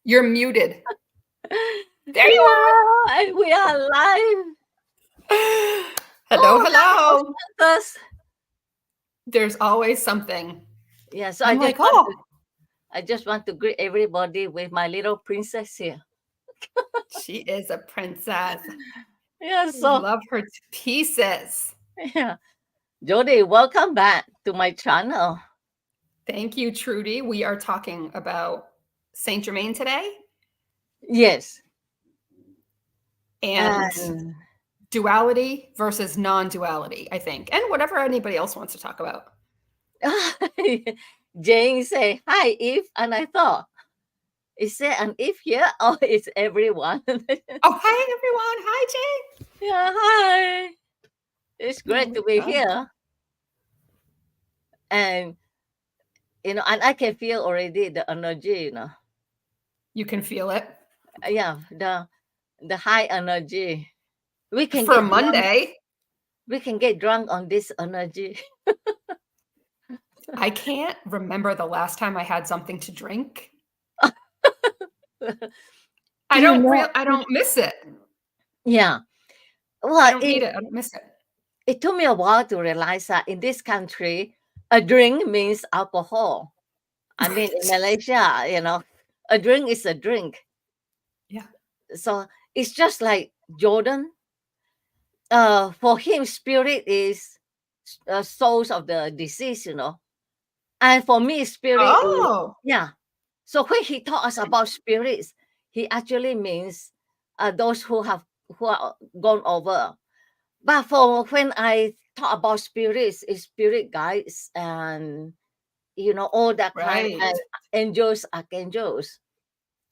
You're muted. There you Yeah, and we are live. are. Hello, Oh, hello. us. There's always something. Yeah, so I'm like, oh, I just want to greet everybody with my little princess here. she is a princess. Yeah, We so love her to pieces. yeah. Jody, welcome back to my channel. Thank you, Trudy. We are talking about Saint Germain today Yes. and And duality versus non-duality, I think, and whatever anybody else wants to talk about. Jane say, hi, Eve. And I thought, is there an Eve here or is everyone? Oh, hi everyone. Hi, Jane. Yeah, hi. It's There great we to be go. here. And, and I can feel already the energy. You can feel it. Yeah, the high energy. We can For get drunk. Monday, We can get drunk on this energy. I can't remember the last time I had something to drink. Do you know? I don't miss it. Yeah. I Well, don't need it. I don't miss it. it took me a while to realize that in this country, a drink means alcohol. I mean, in Right. Malaysia, a drink is a drink. Yeah. So it's just like Jordan. For him, spirit is source of the disease. And for me, spirit is, Oh, yeah. So when he taught us about spirits, he actually means those who are gone over. But for when I talk about spirits, it's spirit guides and all that kind right. and angels, archangels.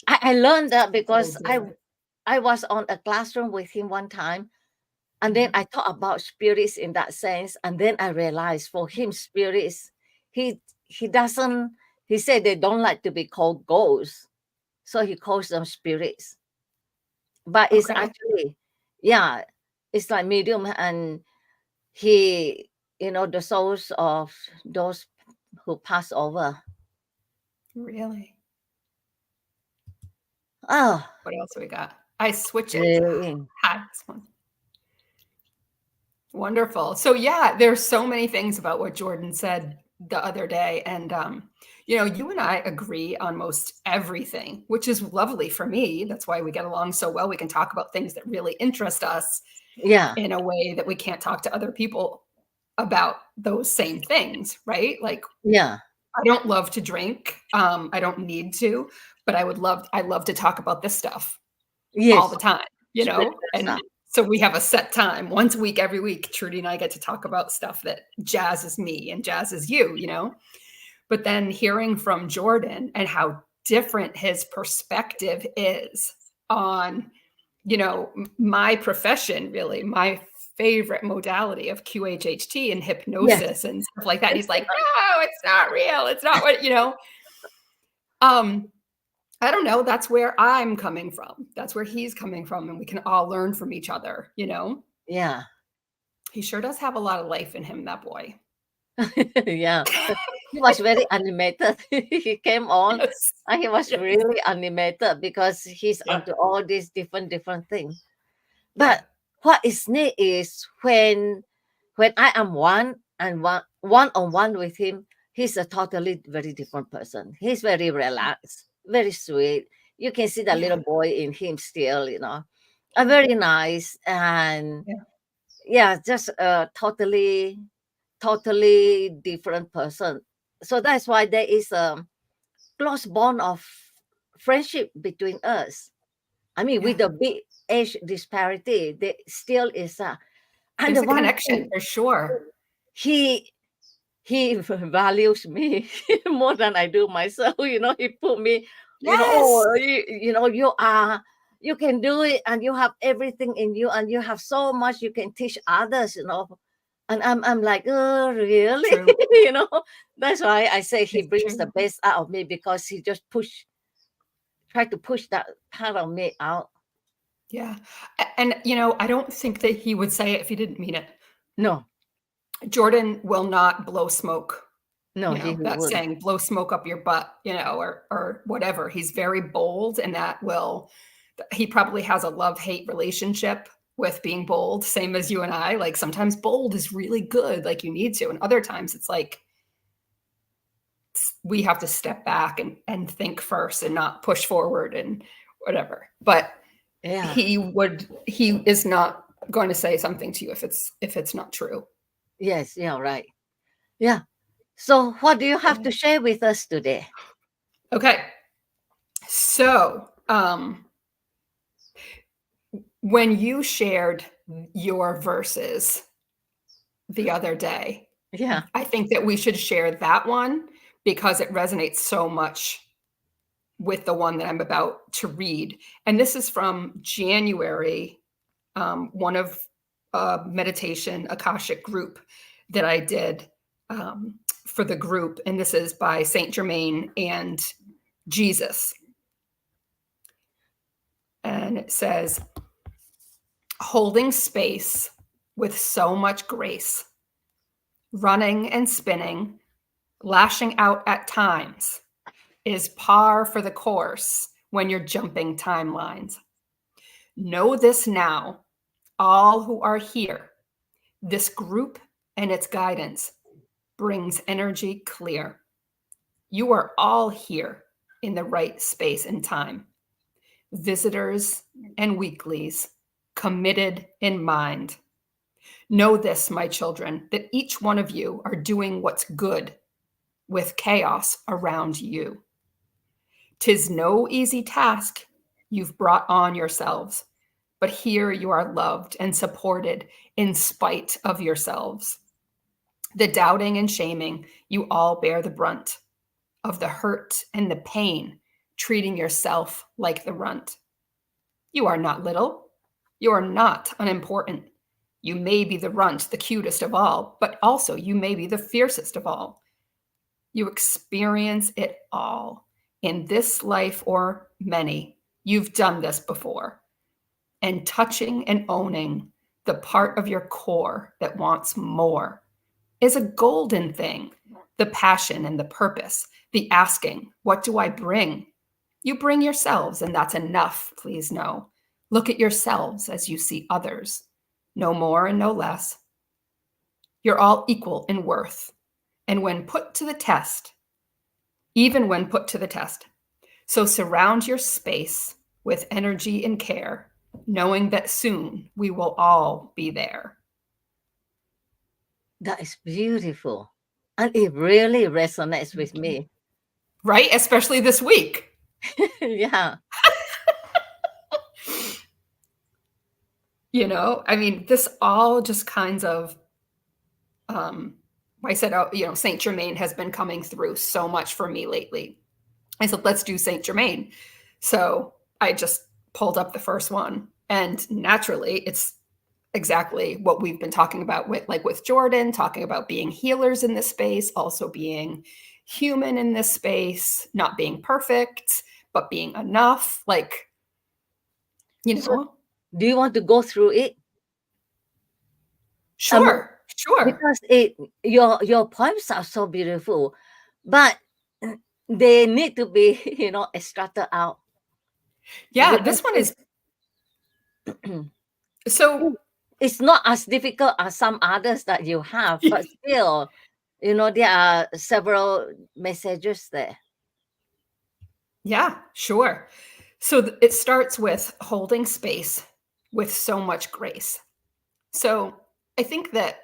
I learned that So because good. I was on a classroom with him one time, and then Mhm. I thought about spirits in that sense, and then I realized for him spirits, he doesn't. He said they don't like to be called ghosts, so he calls them spirits. But it's Okay. actually, yeah, it's like medium, and he, the souls of those who pass over. Really. Oh, What else do we got? I switch it. really? Hi, this one. Wonderful. So yeah, there's so many things about what Jordan said the other day, and you and I agree on most everything, which is lovely for me. That's why we get along so well. We can talk about things that really interest us Yeah, in a way that we can't talk to other people about those same things, right? Like yeah, I don't love to drink. I don't need to, but I love to talk about this stuff all the yes, time, spiritual. and so we have a set time once a week, every week. Trudy and I get to talk about stuff that jazzes me and jazzes you. But then hearing from Jordan and how different his perspective is on, my profession, really, my favorite modality of QHHT and Yes, hypnosis and stuff like that. And he's like, no, it's not real. It's not what. Um, I don't know. That's where I'm coming from. That's where he's coming from. And we can all learn from each other. yeah, He sure does have a lot of life in him, that boy. yeah. He was very animated. He came on Yes. and he was Yes. really animated because he's Yeah. onto all these different things. Yeah. But what is neat is when I am one on one with him, he's a totally very different person. He's very relaxed, very sweet. You can see the Yeah. little boy in him still. Very nice and Yeah. yeah, just a totally different person. So that's why there is a close bond of friendship between us. I mean, Yeah. with the big age disparity, there still is a. And There's the a one connection thing for sure. he he values me more than I do myself. He put me, Yes. oh, you can do it, and you have everything in you, and you have so much you can teach others. And I'm like, oh, really? True. you know, that's why I say he It's brings the true. best out of me because he just try to push that part of me out. Yeah. And, I don't think that he would say it if he didn't mean it. No, Jordan will not blow smoke No, You he know, that wouldn't. saying, blow smoke up your butt, you know, or whatever. He's very bold, and he probably has a love-hate relationship with being bold, same as you and I. Like sometimes bold is really good, like you need to, and other times it's like we have to step back and think first and not push forward and whatever. But Yeah. he is not going to say something to you if it's not true. Yes, yeah, right. Yeah. So what do you have to share with us today? Okay. So, when you shared your verses the other day, Yeah. I think that we should share that one because it resonates so much with the one that I'm about to read. And this is from January, one of a meditation Akashic group that I did for the group. And this is by Saint Germain and Jesus. And it says, holding space with so much grace, running and spinning, lashing out at times is par for the course when you're jumping timelines. Know this now, all who are here. This group and its guidance brings energy clear. You are all here in the right space and time. Visitors and weeklies, committed in mind. Know this, my children, that each one of you are doing what's good with chaos around you. 'Tis no easy task you've brought on yourselves, but here you are loved and supported in spite of yourselves. The doubting and shaming, you all bear the brunt of the hurt and the pain, treating yourself like the runt. You are not little. You are not unimportant. You may be the runt, the cutest of all, but also you may be the fiercest of all. You experience it all in this life or many. You've done this before. And touching and owning the part of your core that wants more is a golden thing. The passion and the purpose, the asking, what do I bring? You bring yourselves, and that's enough, please know. Look at yourselves as you see others, no more and no less. You're all equal in worth. And when put to the test, even when put to the test, so surround your space with energy and care, knowing that soon we will all be there. That is beautiful. And it really resonates with me. Right? Especially this week. Yeah. You know, I mean, this all just kinds of, I said, oh, you know, Saint Germain has been coming through so much for me lately. I said, let's do Saint Germain. So I just pulled up the first one. And naturally, it's exactly what we've been talking about with Jordan, talking about being healers in this space, also being human in this space, not being perfect, but being enough. Like, you know, So do you want to go through it? I mean, sure. because your poems are so beautiful, but they need to be, extracted out. Yeah, Because this one is so it's not as difficult as some others that you have, but still, there are several messages there. yeah, sure. So it starts with holding space with so much grace. So I think that,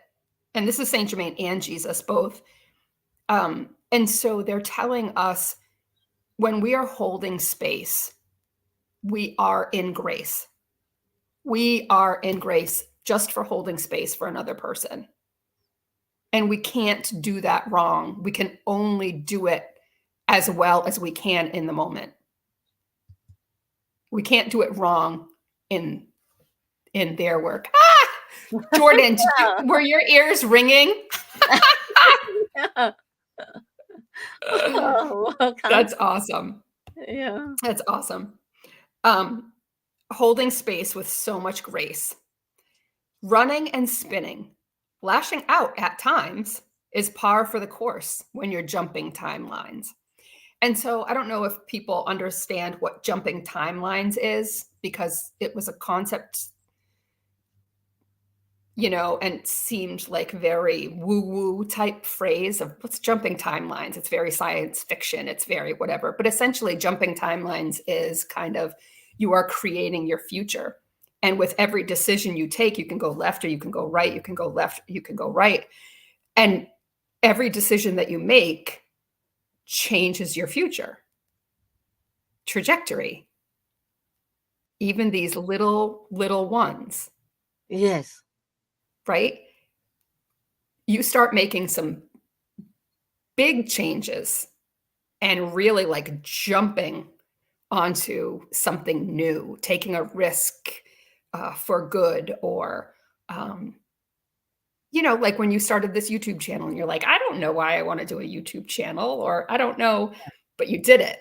and this is Saint Germain and Jesus both. And so they're telling us when we are holding space, we are in grace. We are in grace just for holding space for another person. And we can't do that wrong. We can only do it as well as we can in the moment. We can't do it wrong in their work. Ah! Jordan, were your ears ringing? Yeah. Oh, okay. That's awesome. Yeah. That's awesome. Holding space with so much grace, running and spinning, lashing out at times is par for the course when you're jumping timelines. And so I don't know if people understand what jumping timelines is, because it was a concept, and seemed like very woo-woo type phrase of what's jumping timelines. It's very science fiction. It's very whatever. But essentially, jumping timelines is kind of, you are creating your future. And with every decision you take, you can go left or you can go right. You can go left, you can go right. And every decision that you make changes your future trajectory. Even these little ones, Yes. right? You start making some big changes and really like jumping onto something new, taking a risk for good, or like when you started this YouTube channel and you're like, I don't know why I want to do a YouTube channel, or I don't know, but you did it.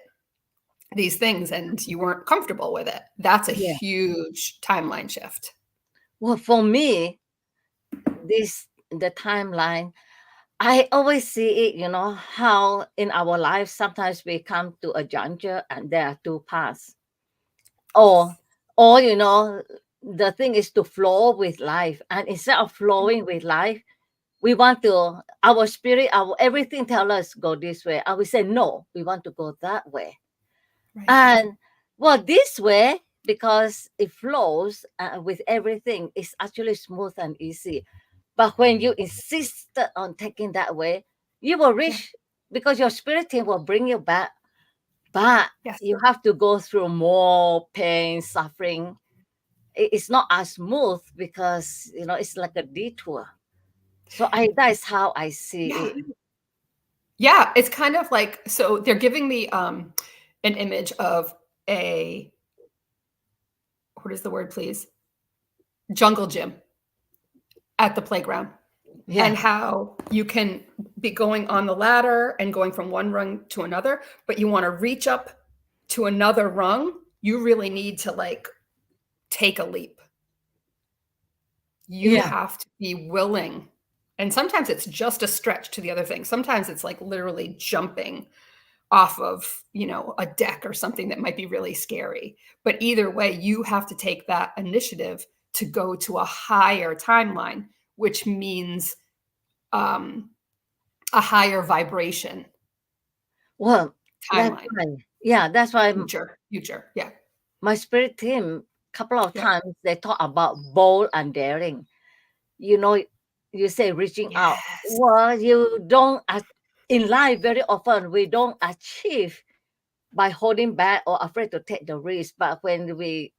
These things, and you weren't comfortable with it. That's a Yeah. huge timeline shift. Well, for me, the timeline, I always see it, how in our life sometimes we come to a juncture and there are two paths. Or the thing is to flow with life. And instead of flowing with life, we want to, our spirit, our everything tell us go this way. And we say, no, we want to go that way. Right. And well, this way, because it flows with everything, it's actually smooth and easy. But when you insist on taking that way, you will reach, because your spirit team will bring you back. But Yes. you have to go through more pain, suffering. It's not as smooth because, it's like a detour. So that is how I see Yeah. it. Yeah, it's kind of like, so they're giving me an image of what is the word, please? Jungle gym at the playground. Yeah. And how you can be going on the ladder and going from one rung to another, but you want to reach up to another rung, you really need to like take a leap. You Yeah. have to be willing. And sometimes it's just a stretch to the other thing. Sometimes it's like literally jumping off of, a deck or something that might be really scary. But either way, you have to take that initiative to go to a higher timeline, which means a higher vibration Well, that's timeline. why. Yeah, that's why Future. Yeah. my spirit team, couple of Yeah. times, they talk about bold and daring. You know, you say reaching out. Yes. Well, you don't, in life, very often we don't achieve by holding back or afraid to take the risk. But when we,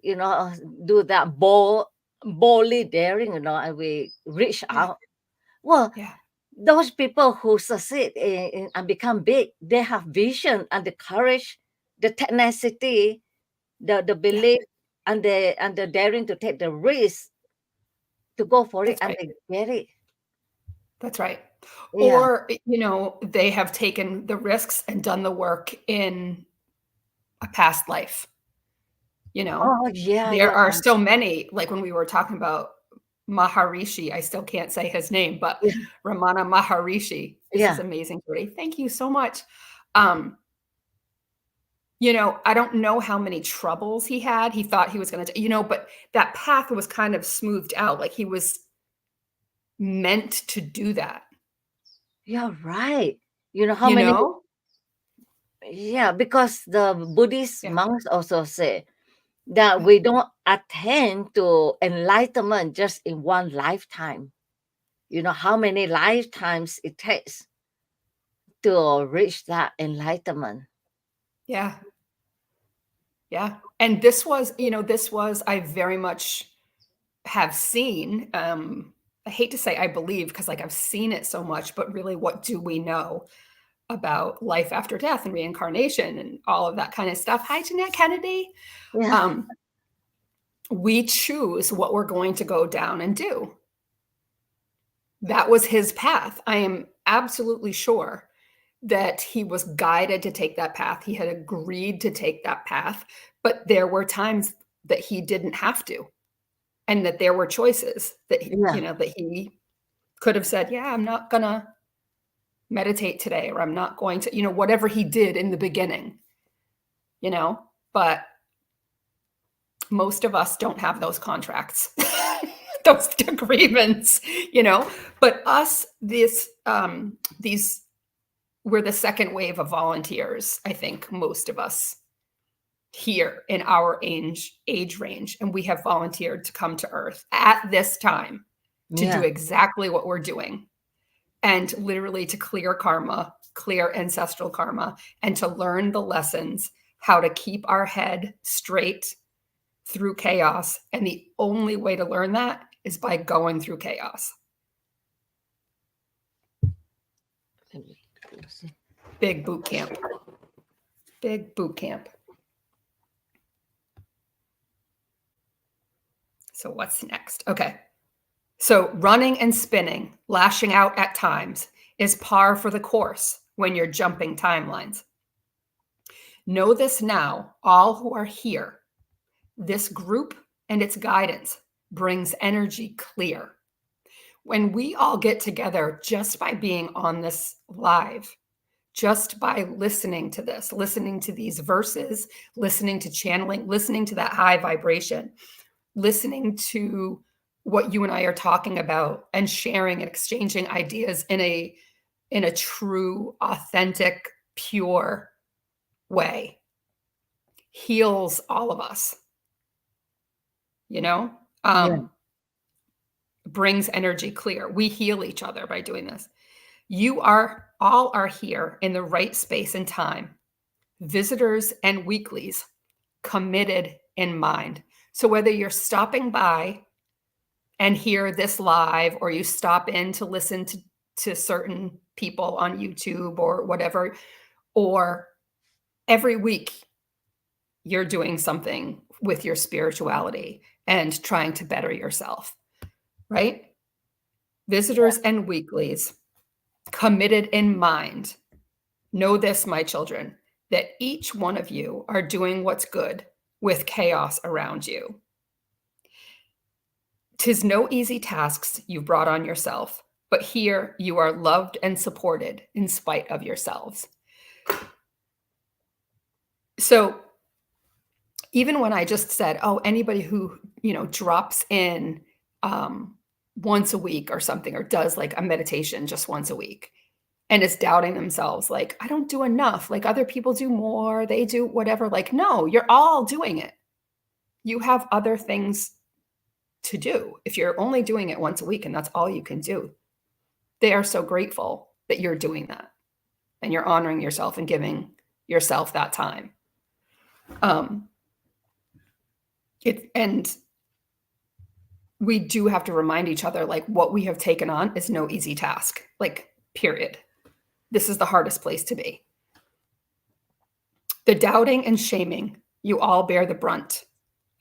do that boldly daring, and we reach Yeah. out, well, Yeah. those people who succeed and become big, they have vision and the courage, the tenacity, the Yeah. belief, and the daring to take the risk to go for it, That's and right. they get it. That's right. Yeah. Or, they have taken the risks and done the work in a past life. Oh yeah, There yeah, are so many, like when we were talking about Maharishi, I still can't say his name, but yeah, Ramana Maharishi. This is yeah. amazing, Trudi. Thank you so much. I don't know how many troubles he had. He thought he was going to, but that path was kind of smoothed out. Like he was meant to do that, You're right. You know how you many? know? Yeah, because the Buddhist Yeah. monks also say that Yeah. we don't attain to enlightenment just in one lifetime. You know how many lifetimes it takes to reach that enlightenment. Yeah. Yeah. And this was, I very much have seen, I hate to say I believe, because like I've seen it so much, but really what do we know about life after death and reincarnation and all of that kind of stuff? Hi, Jeanette Kennedy. Yeah. Um, we choose what we're going to go down and do. That was his path. I am absolutely sure that he was guided to take that path. He had agreed to take that path, but there were times that he didn't have to, and that there were choices that Yeah. that he Could have said, yeah, I'm not going to meditate today, or I'm not going to, whatever he did in the beginning, but most of us don't have those contracts, those agreements, but us, these, we're the second wave of volunteers. I think most of us here in our age range, and we have volunteered to come to Earth at this time to do exactly what we're doing, and literally to clear karma, clear ancestral karma, and to learn the lessons, how to keep our head straight through chaos. And the only way to learn that is by going through chaos. Big boot camp. Big boot camp. So what's next? Okay. So running and spinning, lashing out at times, is par for the course when you're jumping timelines. Know this now, all who are here. This group and its guidance brings energy clear. When we all get together just by being on this live, just by listening to this, listening to these verses, listening to channeling, listening to that high vibration, listening to what you and I are talking about, and sharing and exchanging ideas in a true, authentic, pure way, heals all of us, brings energy clear. We heal each other by doing this. You all are here in the right space and time, visitors and weeklies, committed in mind. So whether you're stopping by and hear this live, or you stop in to listen to certain people on YouTube or whatever, or every week you're doing something with your spirituality and trying to better yourself, right? Visitors and weeklies, committed in mind. Know this, my children, that each one of you are doing what's good with chaos around you. 'Tis no easy tasks you've brought on yourself, but here you are loved and supported in spite of yourselves. So even when I just said, oh, anybody who, drops in once a week or something, or does like a meditation just once a week, and is doubting themselves, like, I don't do enough, like other people do more, they do whatever. Like, no, you're all doing it. You have other things to do. If you're only doing it once a week and that's all you can do, they are so grateful that you're doing that, and you're honoring yourself and giving yourself that time. And we do have to remind each other, like, what we have taken on is no easy task, like, period. This is the hardest place to be. The doubting and shaming, you all bear the brunt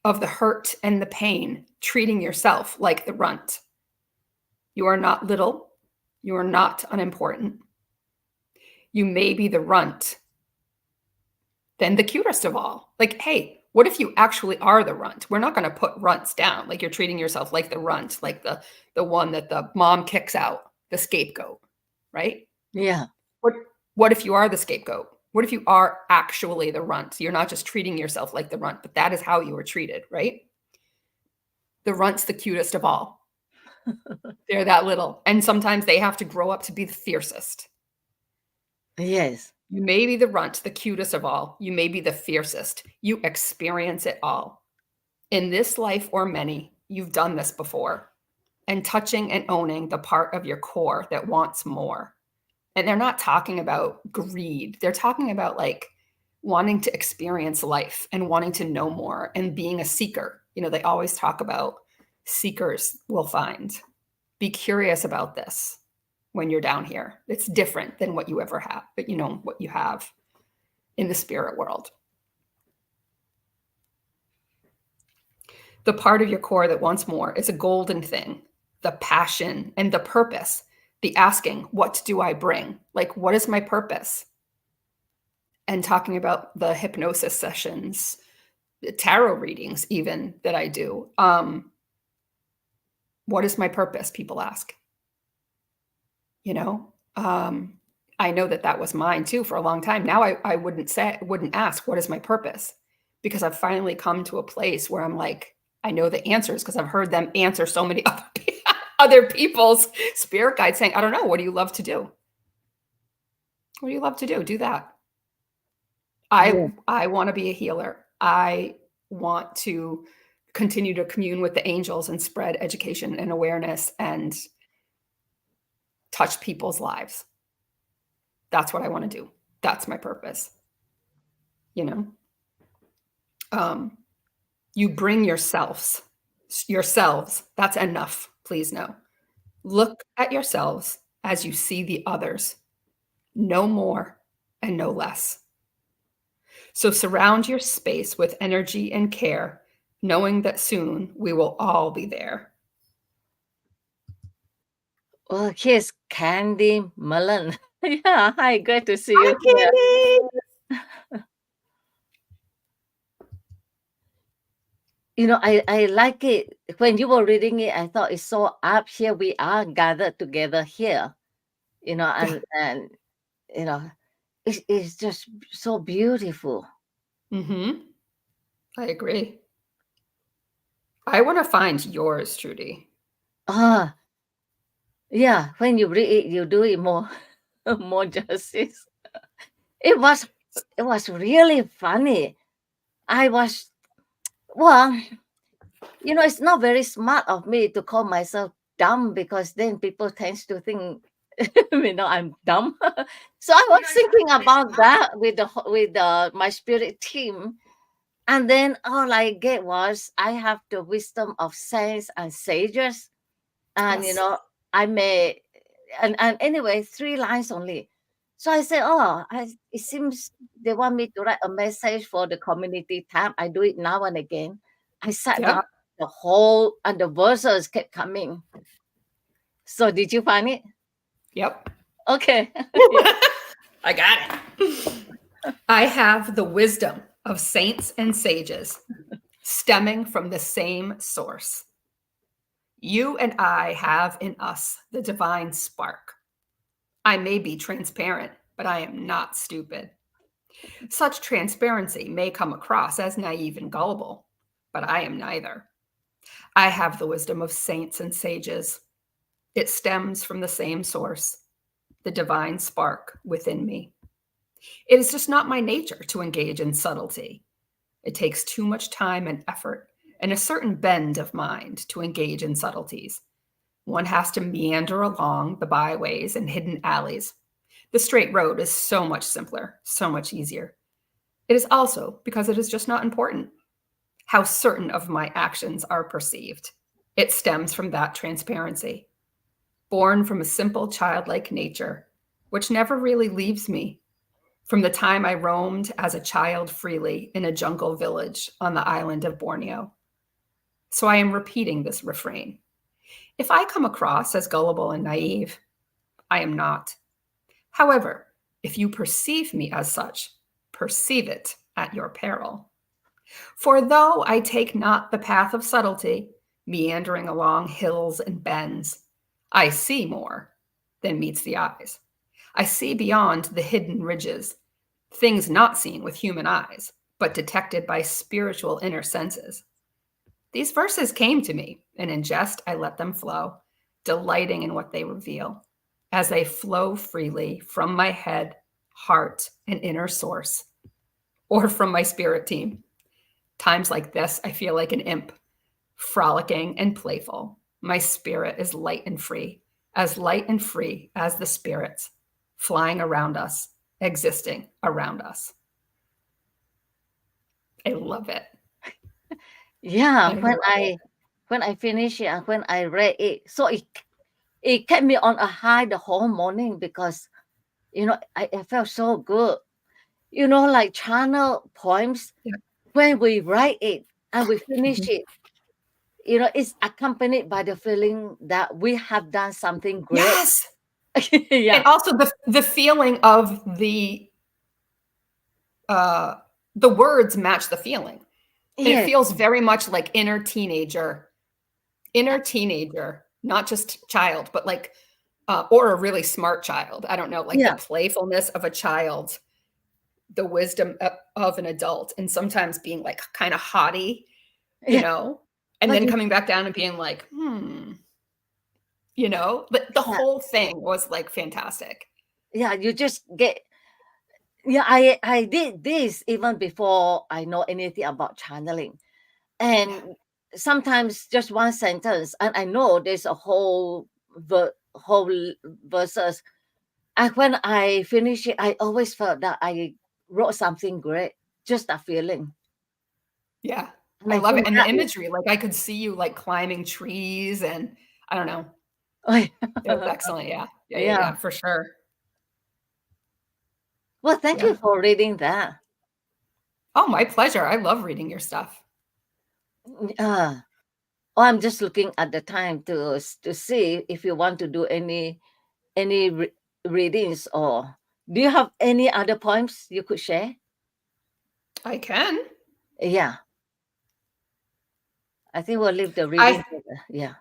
of the hurt and the pain, treating yourself like the runt. You are not little. You are not unimportant. You may be the runt, then the cutest of all. Like, hey, what if you actually are the runt? We're not going to put runts down. Like, you're treating yourself like the runt, like the one that the mom kicks out, the scapegoat, right? Yeah. What if you are the scapegoat? What if you are actually the runt? You're not just treating yourself like the runt, but that is how you were treated, right? The runt's the cutest of all. They're that little. And sometimes they have to grow up to be the fiercest. Yes. You may be the runt, the cutest of all. You may be the fiercest. You experience it all. In this life or many, you've done this before. And touching and owning the part of your core that wants more. And they're not talking about greed. They're talking about, like, wanting to experience life and wanting to know more and being a seeker. They always talk about seekers will find. Be curious about this when you're down here. It's different than what you ever have, but what you have in the spirit world. The part of your core that wants more is a golden thing, the passion and the purpose, the asking, what do I bring? Like, what is my purpose? And talking about the hypnosis sessions, the tarot readings even that I do. What is my purpose? People ask. you know? I know that that was mine too for a long time. Now I wouldn't ask, what is my purpose? Because I've finally come to a place where I'm like, I know the answers because I've heard them answer so many other people's spirit guides saying, I don't know, what do you love to do? What do you love to do? Do that. Yeah. I want to be a healer. I want to continue to commune with the angels and spread education and awareness and touch people's lives. That's what I want to do. That's my purpose. You know, you bring yourselves. That's enough. Please know. Look at yourselves as you see the others, no more and no less. So surround your space with energy and care, knowing that soon we will all be there. Well, here's Candy Mullen. Yeah, hi, great to see Hi, you here. Candy. You know, I like it. When you were reading it, I thought it's so up. Here we are gathered together here, you know, Yeah. and you know, it's just so beautiful. Mm-hmm. I agree. I want to find yours, Trudi. Ah, yeah, when you read it, you do it more more justice. It was it was really funny. I was well, you know, it's not very smart of me to call myself dumb because then people tends to think you know I'm dumb. So I was thinking about that with the my spirit team, and then all I get was I have the wisdom of saints and sages, and you Yes. know I may and anyway 3 lines only. So I said, oh, it seems they want me to write a message for the community tab. I do it now and again. I sat Yeah. down the whole and the verses kept coming. So did you find it? Yep. Okay. I got it. I have the wisdom of saints and sages stemming from the same source. You and I have in us the divine spark. I may be transparent, but I am not stupid. Such transparency may come across as naive and gullible, but I am neither. I have the wisdom of saints and sages. It stems from the same source, the divine spark within me. It is just not my nature to engage in subtlety. It takes too much time and effort and a certain bend of mind to engage in subtleties. One has to meander along the byways and hidden alleys. The straight road is so much simpler, so much easier. It is also because it is just not important how certain of my actions are perceived. It stems from that transparency, born from a simple childlike nature, which never really leaves me from the time I roamed as a child freely in a jungle village on the island of Borneo. So I am repeating this refrain. If I come across as gullible and naive, I am not. However, if you perceive me as such, perceive it at your peril. For though I take not the path of subtlety, meandering along hills and bends, I see more than meets the eyes. I see beyond the hidden ridges, things not seen with human eyes, but detected by spiritual inner senses. These verses came to me, and in jest I let them flow, delighting in what they reveal, as they flow freely from my head, heart, and inner source, or from my spirit team. Times like this, I feel like an imp, frolicking and playful. My spirit is light and free as the spirits, flying around us, existing around us. I love it. Yeah, I love it. when I finish it and when I read it, so it kept me on a high the whole morning because you know I felt so good. You know, like channel poems Yeah. when we write it and we finish Mhm. it, you know, it's accompanied by the feeling that we have done something great. Yes. Yeah. And also the feeling of uh the words match the feeling. And it Yes. feels very much like inner teenager, not just child, but like or a really smart child. I don't know, like the Yeah. playfulness of a child, the wisdom of an adult, and sometimes being like kind of haughty, you Yeah. know, and But then you, coming back down and being like, but the yeah, whole thing was like fantastic. yeah, you just get, yeah, I did this even before I know anything about channeling. Yeah. And sometimes just one sentence, and I know there's a whole verses. And when I finish it, I always felt that I wrote something great, just a feeling. Yeah. And I I love think it. And the that is, imagery, like I could see you like climbing trees and I don't know. It was excellent. Yeah. Yeah. Yeah. yeah. Yeah. For sure. Well, thank you Yeah. for reading that. Oh, my pleasure. I love reading your stuff. Uh, oh, I'm just looking at the time to see if you want to do any readings, or do you have any other poems you could share? I can. Yeah, I think we'll leave the reading I to yeah.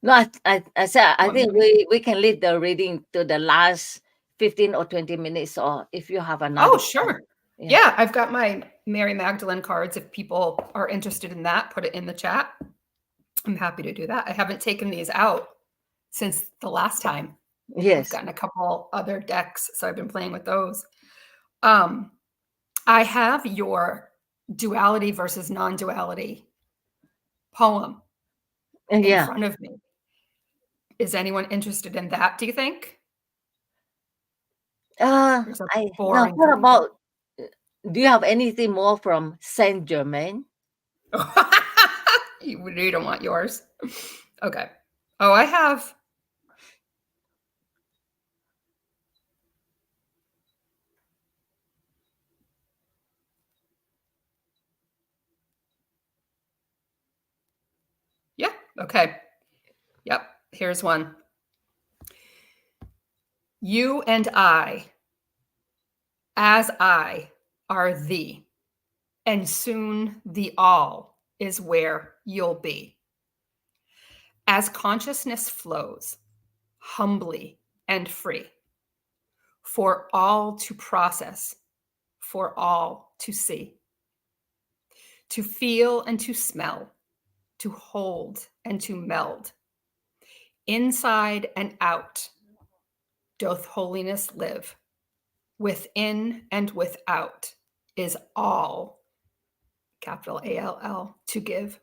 No, I said I want me think to. we can leave the reading to the last 15 or 20 minutes, or if you have Oh, another poem. sure. Yeah. Yeah. I've got my Mary Magdalene cards. If people are interested in that, put it in the chat. I'm happy to do that. I haven't taken these out since the last time. I've Yes. gotten a couple other decks, so I've been playing with those. Um, I have your duality versus non-duality poem in Yeah. front of me. Is anyone interested in that, do you think? Or is that I now boring for what people? about, do you have anything more from Saint Germain? You don't want yours. Okay. Oh, I have. Yeah. Okay. Yep. Here's one. You and I, as I, are thee, and soon the all is where you'll be. As consciousness flows humbly and free, for all to process, for all to see, to feel and to smell, to hold and to meld. Inside and out doth holiness live. Within and without is all, capital ALL, to give,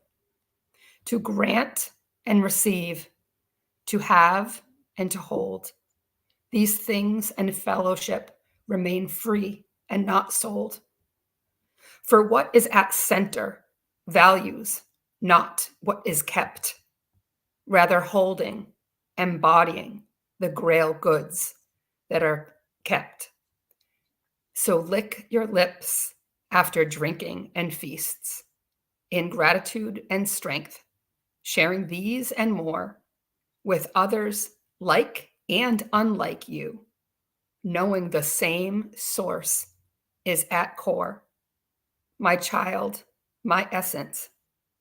to grant and receive, to have and to hold. These things and fellowship remain free and not sold. For what is at center values not what is kept, rather holding, embodying the grail goods that are kept. So lick your lips after drinking and feasts, in gratitude and strength, sharing these and more with others like and unlike you, knowing the same source is at core. My child, my essence,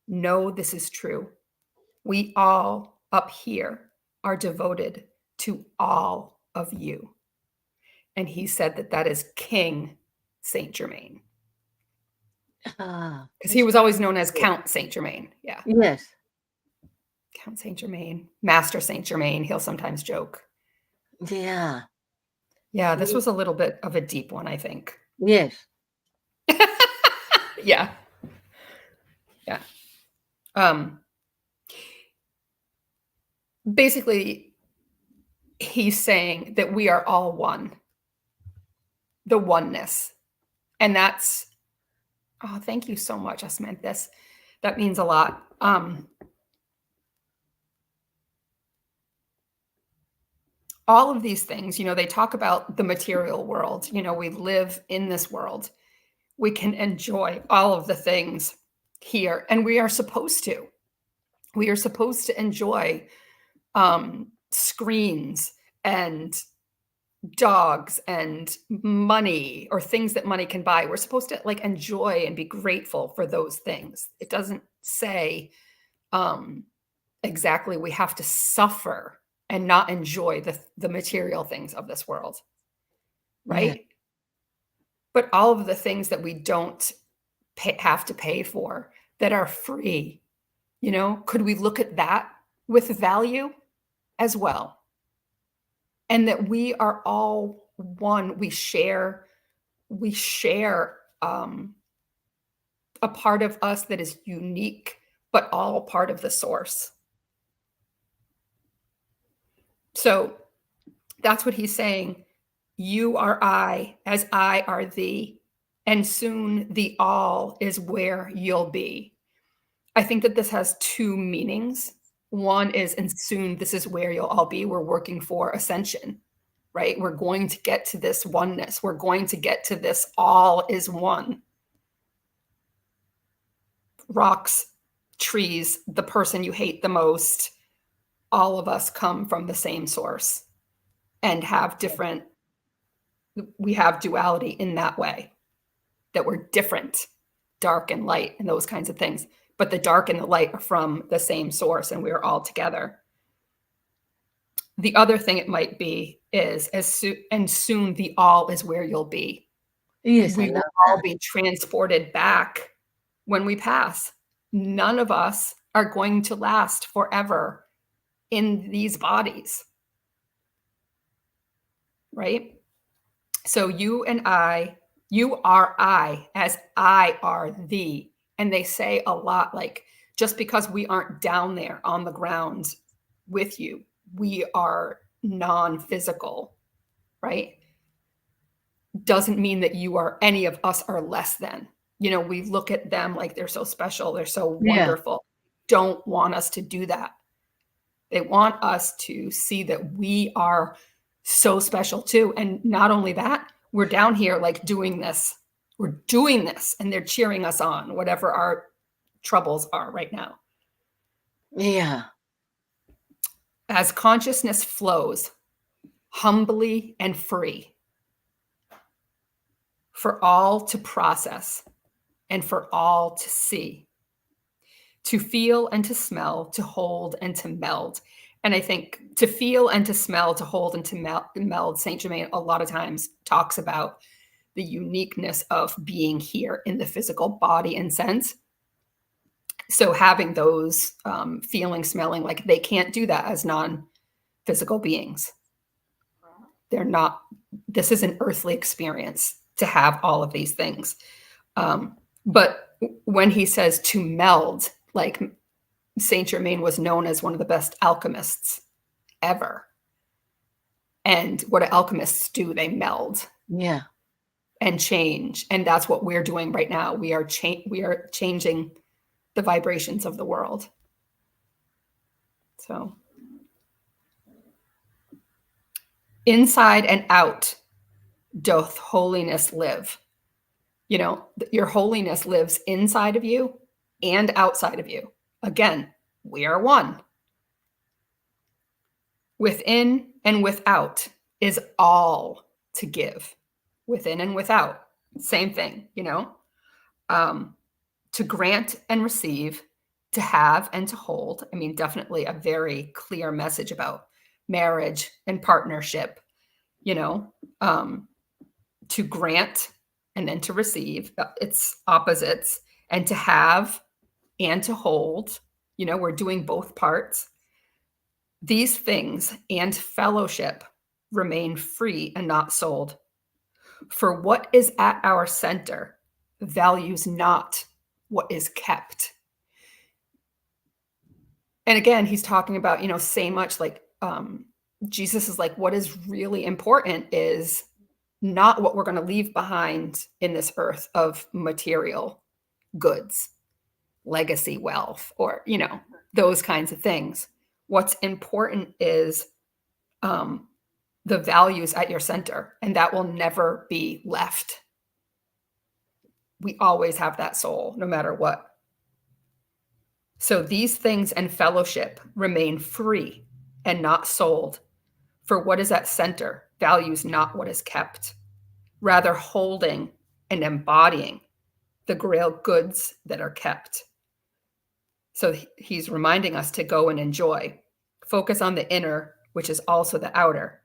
know this is true. We all up here are devoted to all of you. And he said that that is King Saint Germain, because he It's was always known as beautiful. Count Saint Germain. Yeah. Yes. Count Saint Germain, Master Saint Germain, he'll sometimes joke. Yeah. Yeah, this was a little bit of a deep one, I think. Yes. Yeah. Yeah. Um, Basically, he's saying that we are all one, the oneness. And that's, oh, thank you so much, Asmanthus. That means a lot. All of these things, they talk about the material world. We live in this world. We can enjoy all of the things here, and we are supposed to. We are supposed to enjoy screens and dogs and money or things that money can buy. We're supposed to like enjoy and be grateful for those things. It doesn't say exactly we have to suffer and not enjoy the material things of this world, right? Yeah. But all of the things that we don't have to pay for that are free, could we look at that with value as well? And that we are all one. We share a part of us that is unique, but all part of the source. So that's what he's saying. You are I, as I are thee, and soon the all is where you'll be. I think that this has two meanings. One is, and soon this is where you'll all be. We're working for ascension, right? We're going to get to this oneness. We're going to get to this all is one. Rocks, trees, the person you hate the most, all of us come from the same source and have different, we have duality in that way, that we're different, dark and light and those kinds of things. But the dark and the light are from the same source and we're all together. The other thing it might be is and soon the all is where you'll be. Yes, I We will love all that. be transported back when we pass. None of us are going to last forever in these bodies, right? So you are I, as I are thee. And they say a lot like, just because we aren't down there on the ground with you, we are non-physical, right? Doesn't mean that any of us are less than. We look at them like they're so special, they're so Yeah. wonderful. Don't want us to do that. They want us to see that we are so special too. And not only that, we're down here like doing this. We're doing this and they're cheering us on, whatever our troubles are right now. Yeah. As consciousness flows humbly and free for all to process and for all to see, to feel and to smell, to hold and to meld. And I think to feel and to smell, to hold and to meld, Saint Germain a lot of times talks about the uniqueness of being here in the physical body and sense. So having those feeling, smelling, like they can't do that as non-physical beings. They're not, this is an earthly experience to have all of these things. But when he says to meld, like Saint Germain was known as one of the best alchemists ever. And what do alchemists do? They meld. Yeah. And change. And that's what we're doing right now. We are changing the vibrations of the world. So inside and out doth holiness live. Your holiness lives inside of you and outside of you. Again, we are one. Within and without is all to give. Within and without, same thing, to grant and receive, to have and to hold. I mean, definitely a very clear message about marriage and partnership, to grant and then to receive. It's opposites. And to have and to hold, we're doing both parts. These things and fellowship remain free and not sold. For what is at our center values not what is kept. And again, he's talking about, say much like Jesus is like, what is really important is not what we're going to leave behind in this earth of material goods, legacy wealth, or, those kinds of things. What's important is the values at your center, and that will never be left. We always have that soul, no matter what. So these things and fellowship remain free and not sold. For what is at center values not what is kept, rather holding and embodying the grail goods that are kept. So he's reminding us to go and enjoy. Focus on the inner which is also the outer.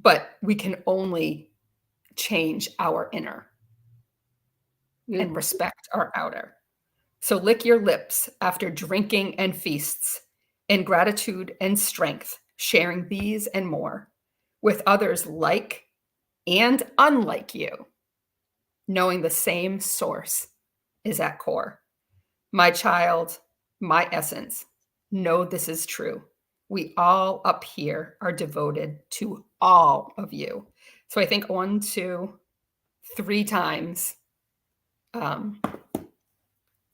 But we can only change our inner and respect our outer. So lick your lips after drinking and feasts, in gratitude and strength, sharing these and more with others like and unlike you, knowing the same source is at core. My child, my essence, know this is true. We all up here are devoted to all of you. So I think 1, 2, 3 times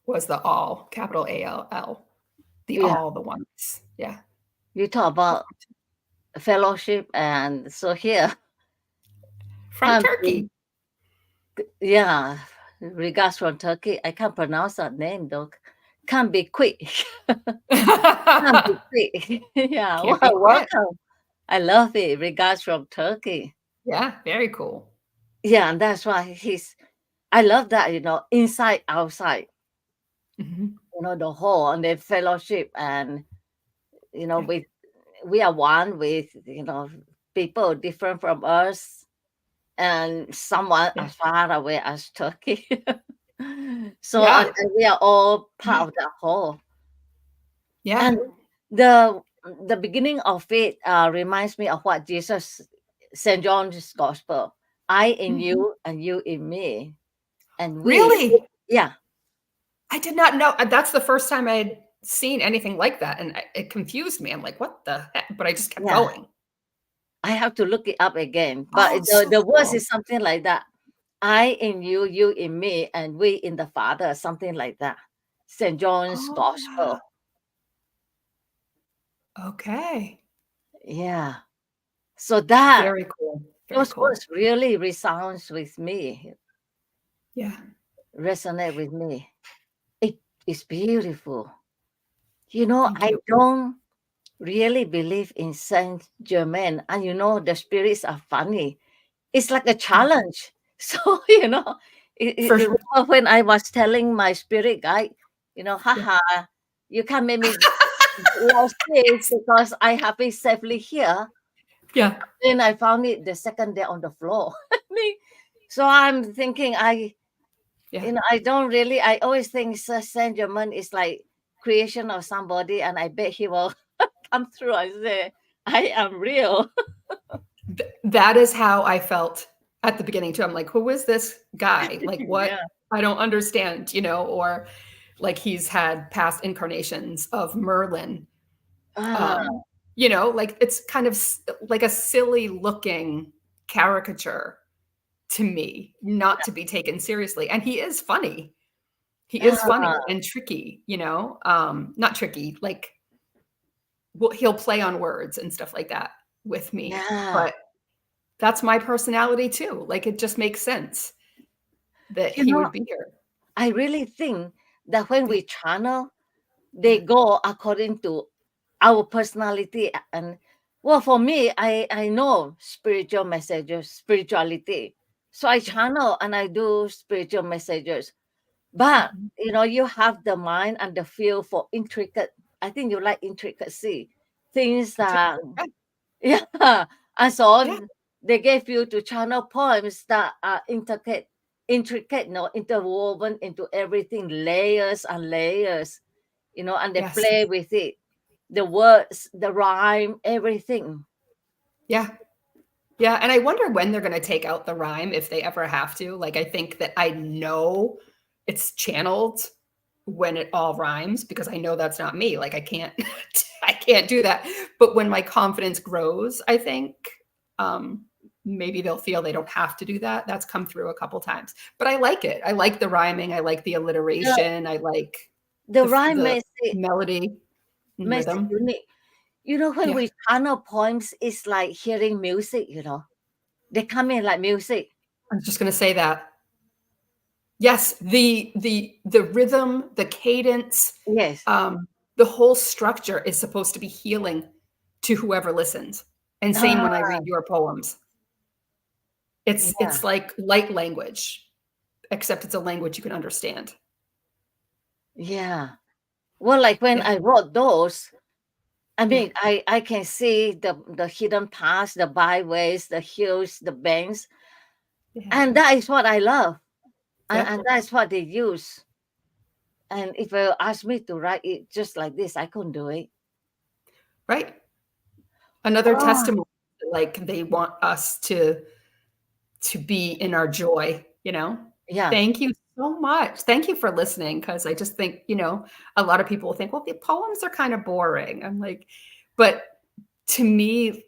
was the all, capital ALL, the Yeah. all, the once. Yeah. You talk about fellowship, and so here From can't be, Turkey. yeah, regards from Turkey. I can't pronounce that name though. Can't be quick. Can't be quick. Yeah, Can't be well, quit. welcome. I love it. Regards from Turkey. Yeah, very cool. Yeah, and that's why I love that, inside, outside, Mhm. the whole and the fellowship, and Yeah. we are one with, people different from us, and someone Yeah. as far away as Turkey. So Yeah. and we are all part of that whole. Yeah. And the beginning of it reminds me of what Jesus, St. John's Gospel. I in Mhm. you and you in me. And Really? yeah, I did not know. That's the first time I had seen anything like that, and it confused me. I'm like, "What the heck?" But I just kept yeah. going. I have to look it up again. But Oh, it's so the verse cool. is something like that. I in you, you in me, and we in the Father, something like that. St. John's Oh, Gospel. wow. Okay. Yeah. So that Very cool. Very those cool. words really resounds with me, Yeah. resonate with me. It is beautiful. Thank I you. don't really believe in Saint Germain, and the spirits are funny. It's like a Yeah. challenge. So, For remember when I was telling my spirit guide, haha, you can't make me lost this because I have it safely here. yeah. Then I found it the second day on the floor. So I'm thinking, Yeah. I don't really, I always think Saint Germain is like creation of somebody, and I bet he will come through and say, I am real. That is how I felt at the beginning too. I'm like, "Who is this guy? Like, what? Yeah. I don't understand," or like he's had past incarnations of Merlin. Ah, Um, like it's kind of like a silly looking caricature to me, not to be taken seriously. And he is funny. He is ah, funny and tricky, not tricky, like well, he'll play on words and stuff like that with me. yeah. But that's my personality too. Like it just makes sense that You he know, would be here. I really think that when Yeah. we channel, Yeah. they go according to our personality. And well, for me, I know spiritual messages, spirituality. So I Yeah. channel and I do spiritual messages. But Mhm. you have the mind and the feel for intricate. I think you like intricacy, things I do. that Yeah. yeah. And Yeah. so they gave you to channel poems that are intricate, interwoven into everything, layers and layers, and they Yes. play with it. The words, the rhyme, everything. Yeah. Yeah, and I wonder when they're gonna take out the rhyme if they ever have to. Like, I think that I know it's channeled when it all rhymes because I know that's not me. Like, I can't I can't do that. But when my confidence grows, I think, um, maybe they'll feel they don't have to do that. That's come through a couple times. But I like it. I like the rhyming, I like the The, alliteration, I like the rhyme the melody and makes it rhythm. unique. When Yeah. we channel poems, it's like hearing music, They come in like music. I was just gonna say that. Yes, the rhythm, the cadence, Yes. the whole structure is supposed to be healing to whoever listens, and same when I Ah, read your poems. It's yeah. like light language, except it's a language you can understand. Yeah. Well, like when Yeah. I wrote those, I mean, I can see the hidden paths, the byways, the hills, the banks, Yeah. and that is what I love, Yep. and that's what they use. And if you ask me to write it just like this, I couldn't do it. Right. Another Oh, testimony, like they want us to be in our joy, you know? yeah. Thank you so much. Thank you for listening because I just think, you know, a lot of people think, well, the poems are kind of boring. I'm like, but to me,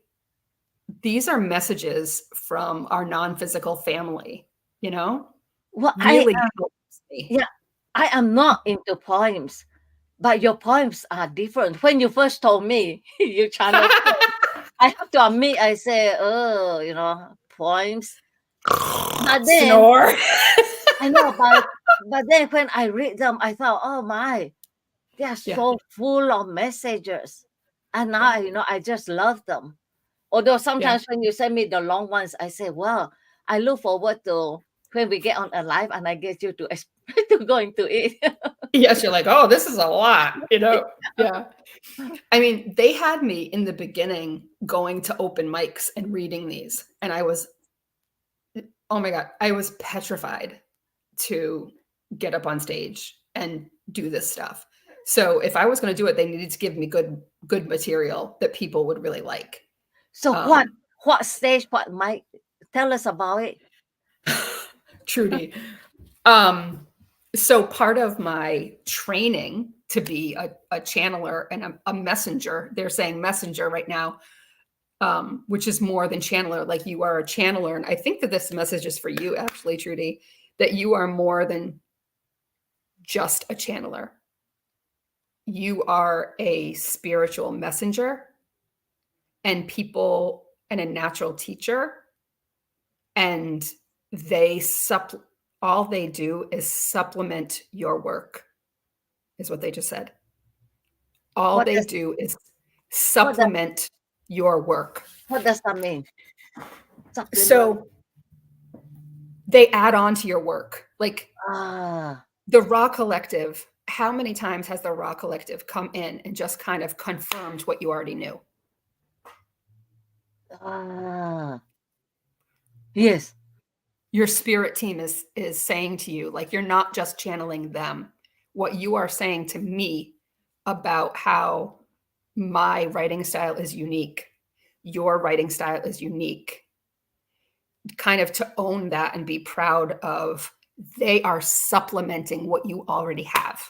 these are messages from our non-physical family, you know? Well, Really helps me. yeah, I am not into poems, but your poems are different. When you first told me you channel poems, I have to admit, I say, oh, poems. But then Snore. I know, but then when I read them, I thought, oh my, they are Yeah, so full of messages, and now yeah, I just love them. Although yeah. sometimes when you send me the long ones, I say, well, I look forward to when we get on a live and I get you to to go into it. Yes, you're like, "Oh, this is a lot," you know? Yeah. I mean, they had me in the beginning going to open mics and reading these, and I was oh my god, I was petrified to get up on stage and do this stuff. So, if I was gonna do it, they needed to give me good material that people would really like. So Um, what stage, what might tell us about it? Trudy. Um, so part of my training to be a channeler and a messenger, they're saying messenger right now, which is more than channeler. Like you are a channeler. And I think that this message is for you, actually, Trudy, that you are more than just a channeler. You are a spiritual messenger and people and a natural teacher. And they all they do is supplement your work, is what they just said. All What they does do is what does supplement your work. what does that mean? Supplement. So they add on to your work. Like Ah, the Raw Collective, how many times has the Raw Collective come in and just kind of confirmed what you already knew? ah, yes, Your spirit team is saying to you, like you're not just channeling them. What you are saying to me about how my writing style is unique, your writing style is unique, kind of to own that and be proud of, they are supplementing what you already have.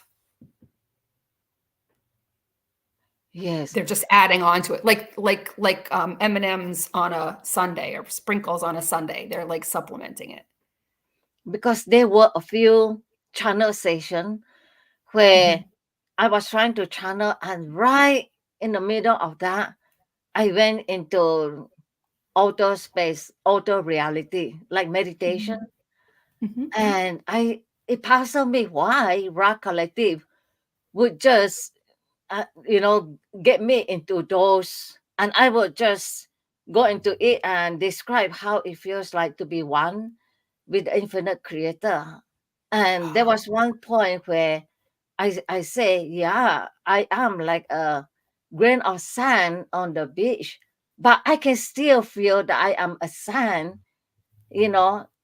yes. They're just adding on to it, like M&Ms on a Sunday or sprinkles on a Sunday. They're like supplementing it. Because there were a few channel sessions where Mhm. I was trying to channel, and right in the middle of that, I went into outer space, outer reality, like meditation. Mhm. Mhm. And it puzzled me why Rock Collective would just, get me into those. And I would just go into it and describe how it feels like to be one with the infinite creator. And there was one point where I say, yeah, I am like a grain of sand on the beach, but I can still feel that I am a sand,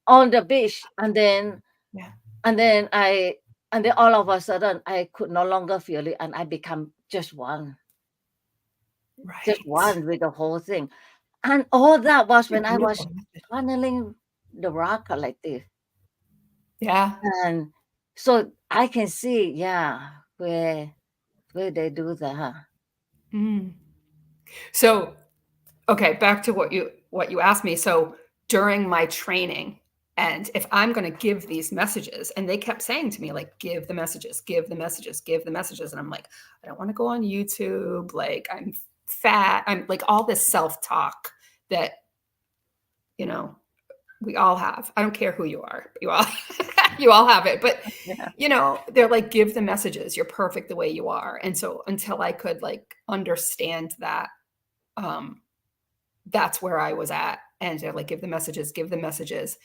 on the beach. Yeah. And then I and then all of a sudden I could no longer feel it, and I become just Right. one with the whole thing. And all that was It's a when I was beautiful message. channeling the Rock Collective. Yeah. And so I can see, yeah, where they do that. Mm. So, okay, back to what you asked me. So, during my training, and if I'm going to give these messages, and they kept saying to me, like, give the messages, give the messages, give the messages. And I'm like, I don't want to go on YouTube. Like, I'm fat. I'm like all this self-talk that, you know, we all have. I don't care who you are. You all you all have it. But Yeah. they're like, give the messages. You're perfect the way you are. And so until I could like understand that, um, that's where I was at. And they're like, give the messages, give the messages.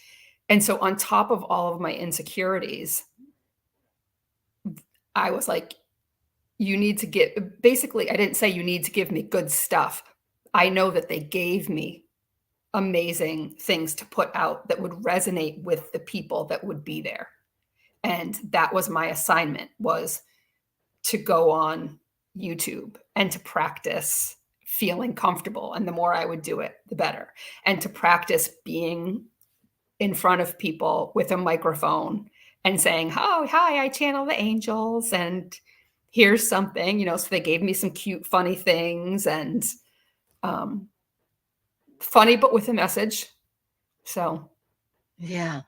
And so on top of all of my insecurities, I was like, you need to get, basically, I didn't say you need to give me good stuff. I know that they gave me amazing things to put out that would resonate with the people that would be there. And that was my assignment, was to go on YouTube and to practice feeling comfortable. And the more I would do it, the better. And to practice being in front of people with a microphone and saying, "Oh, hi, I channel the angels, and here's something," so they gave me some cute, funny things, and um, funny, but with a message. So, Yeah.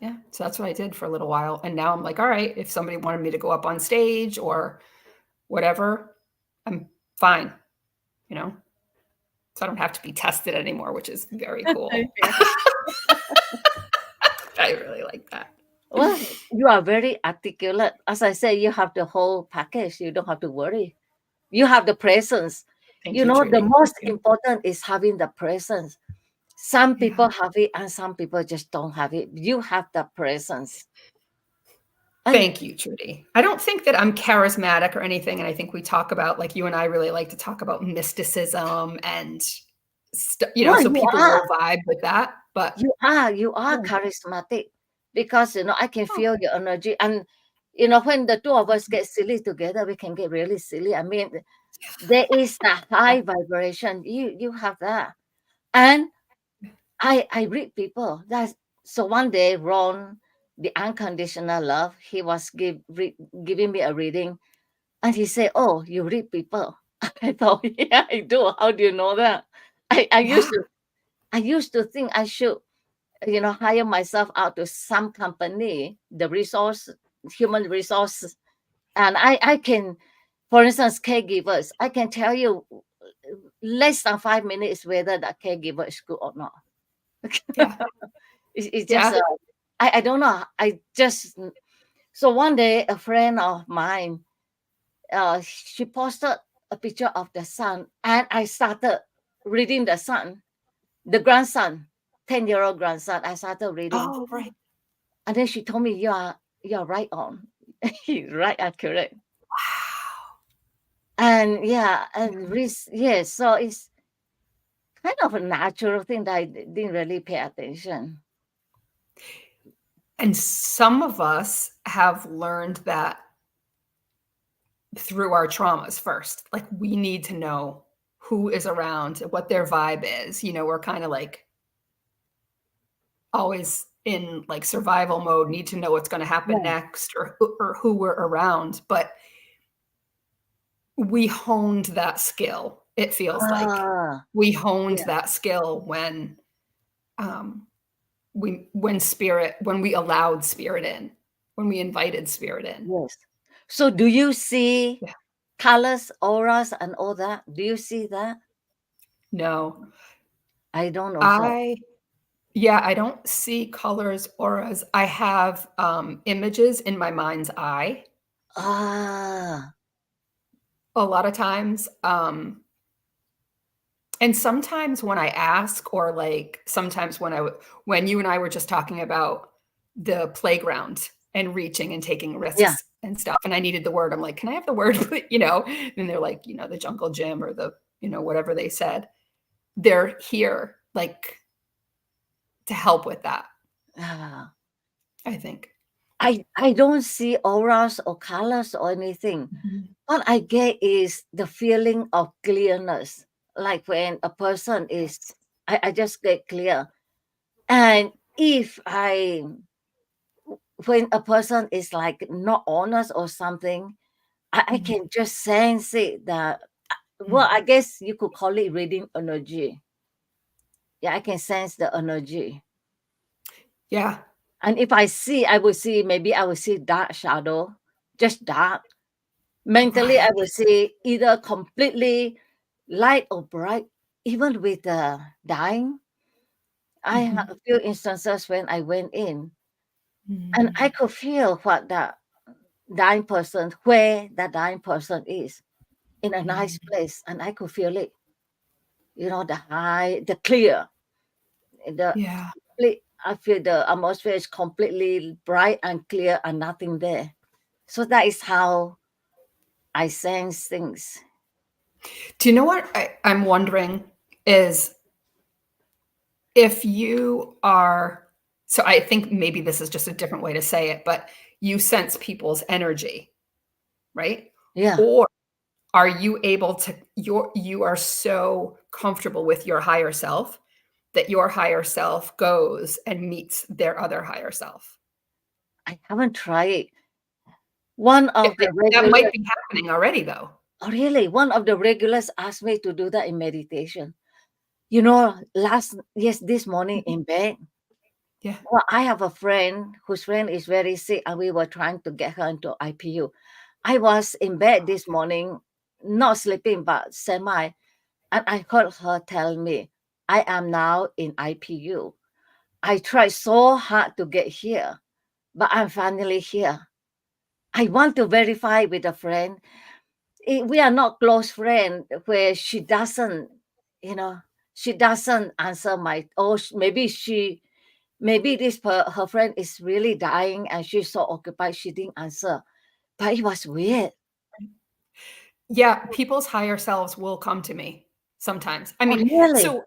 yeah, so that's what I did for a little while. And now I'm like, all right, if somebody wanted me to go up on stage or whatever, I'm fine, you know? So I don't have to be tested anymore, which is very cool. Yeah. I really like that. Well, you are very articulate. As I say, you have the whole package. You don't have to worry. You have the presence. Thank You you, know, the Trudi. most Thank you. important is having the presence. Some Yeah. people have it and some people just don't have it. You have the presence. And Thank you, Trudi. I don't think that I'm charismatic or anything. And I think we talk about, like, you and I really like to talk about mysticism and, well, so you people are. will vibe with that. But You are oh, charismatic because I can oh, feel your energy. And when the two of us get silly together, we can get really silly. I mean, there is a high vibration. You have that. And I read people. So one day, Ron, the unconditional love, he was giving me a reading, and he said, "Oh, you read people." I thought, yeah, I do. How do you know that? I yeah. used to think I should, hire myself out to some company, human resources, and I can, for instance, caregivers. I can tell you less than 5 minutes whether that caregiver is good or not. Yeah. It's just, Yeah. I don't know. So one day, a friend of mine, she posted a picture of the son, and I started reading the son, the grandson, 10-year-old grandson. I started reading, Oh, right. and then she told me, "You're right on, you're right accurate." Wow. And yeah, yes, so it's kind of a natural thing that I didn't really pay attention. And some of us have learned that through our traumas first. Like, we need to know who is around, what their vibe is. We're kind of like always in like survival mode, need to know what's going to happen Yeah. next, or who we're around. But we honed that skill. It feels like Ah, we honed yeah, that skill um, when we allowed spirit in, when we invited spirit in. yes. So do you see Yeah. colors, auras, and all that? Do you see that? No, I don't know. So, I yeah, I don't see colors, auras. I have images in my mind's eye ah, a lot of times. And sometimes when I ask, or like sometimes when you and I were just talking about the playground and reaching and taking yeah. risks and stuff, and I needed the word, I'm like, can I have the word? And they're like, the jungle gym, or the, whatever they said. They're here, like, to help with that, Ah. I think. I don't see auras or colors or anything. Mhm. What I get is the feeling of clearness. Like when a person is, Yes. I just get clear. And when a person is like not honest or something, I Mhm. can just sense it that, well, Mhm. I guess you could call it reading energy. Yeah, I can sense the energy. Yeah. And if maybe I will see dark shadow, just dark. Mentally, I Right. will see either completely light or bright. Even with the dying, I have Mhm. a few instances when I went in and I Mm. could feel where that dying person is in a nice Mm. place. And I could feel it, the high, the clear, the Yeah. I feel the atmosphere is completely bright and clear and nothing there. So that is how I sense things. Do you know what I'm wondering is if you are, so I think maybe this is just a different way to say it, but you sense people's energy, right? Yeah. Or are you able to, you are so comfortable with your higher self that your higher self goes and meets their other higher self? I haven't tried it. One Yeah, of the that might regulars, be happening already though. oh really, one of the regulars asked me to do that in meditation. You know, this morning in bed, Yeah. well, I have a friend whose friend is very sick, and we were trying to get her into IPU. I was in bed this morning, not sleeping, but semi, and I heard her tell me, I am now in IPU. I tried so hard to get here, but I'm finally here. I want to verify with a friend. We are not close friends where she doesn't, you know, she doesn't answer my, or maybe her friend is really dying and she's so occupied she didn't answer. But it was weird. Yeah, people's higher selves will come to me sometimes. I Oh, mean, really? so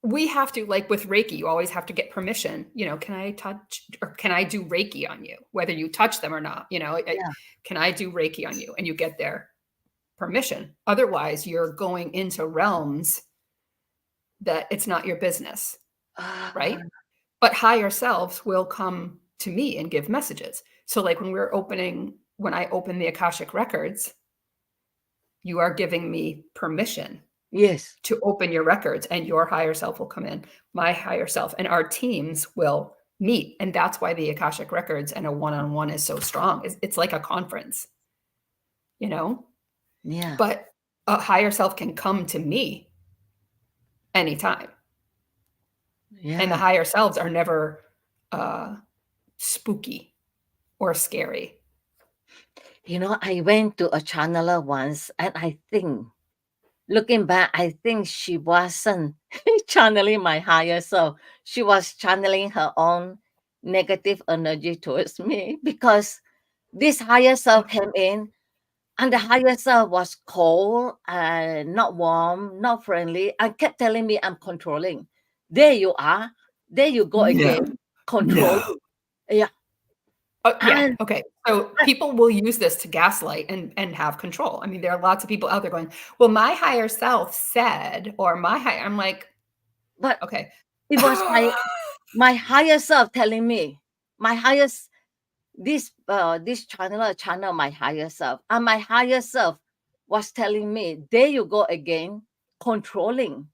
we have to, like with Reiki, you always have to get permission. You know, can I touch or can I do Reiki on you, whether you touch them or not? You know, Yeah. can I do Reiki on you? And you get their permission. Otherwise, you're going into realms that it's not your business, Ah, right? But higher selves will come to me and give messages. So, like when I open the Akashic records, you are giving me permission yes. to open your records, and your higher self will come in, my higher self, and our teams will meet. And that's why the Akashic records and a one-on-one is so strong. It's like a conference, you know, Yeah. but a higher self can come to me anytime. And the Yeah. higher selves are never spooky or scary. You know, I went to a channeler once, and I think, looking back, I think she wasn't channeling my higher self. She was channeling her own negative energy towards me, because this higher self came in, and the higher self was cold and not warm, not friendly, and kept telling me I'm controlling. There you are. There you go No, again. Controlling. no. Yeah. Yeah. And, Okay. So people will use this to gaslight and have control. I mean, there are lots of people out there going, "Well, my higher self said," or "my high." I'm like, but okay. it was my higher self telling me, my highest this channel my higher self, and my higher self was telling me, there you go again, controlling.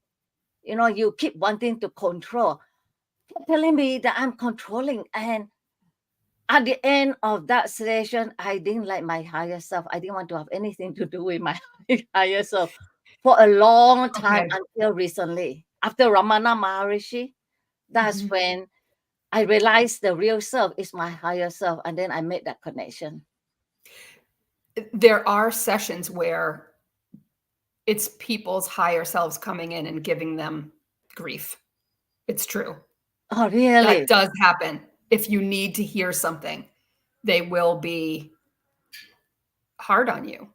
You know, you keep wanting to control, kept telling me that I'm controlling. And at the end of that session, I didn't like my higher self. I didn't want to have anything to do with my higher self for a long time, Okay. until recently. After Ramana Maharishi, that's Mhm. when I realized the real self is my higher self. And then I made that connection. There are sessions where it's people's higher selves coming in and giving them grief. It's true. Oh, That really? does happen. If you need to hear something, they will be hard on you.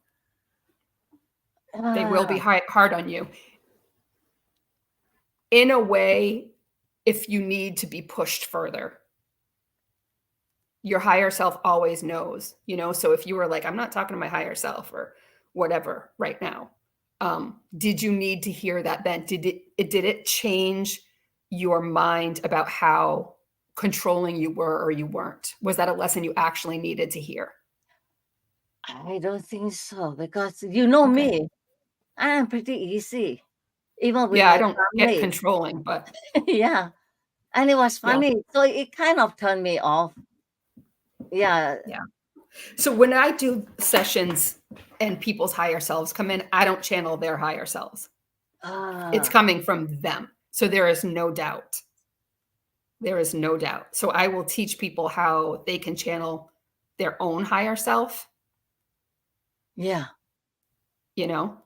They will be Ah, hard on you. In a way, if you need to be pushed further, your higher self always knows, you know? So if you were like, I'm not talking to my higher self or whatever right now, did you need to hear that then? Did it change your mind about how controlling you were or you weren't? Was that a lesson you actually needed to hear? I don't think so, because you know Okay. me, I am pretty easy, even with Yeah, I my don't get family. controlling, but Yeah. And it was yeah, funny. So it kind of turned me off. Yeah. yeah. So when I do sessions and people's higher selves come in, I don't channel their higher selves. It's Ah, coming from them. So there is no doubt. There is no doubt. So I will teach people how they can channel their own higher self, yeah. you know?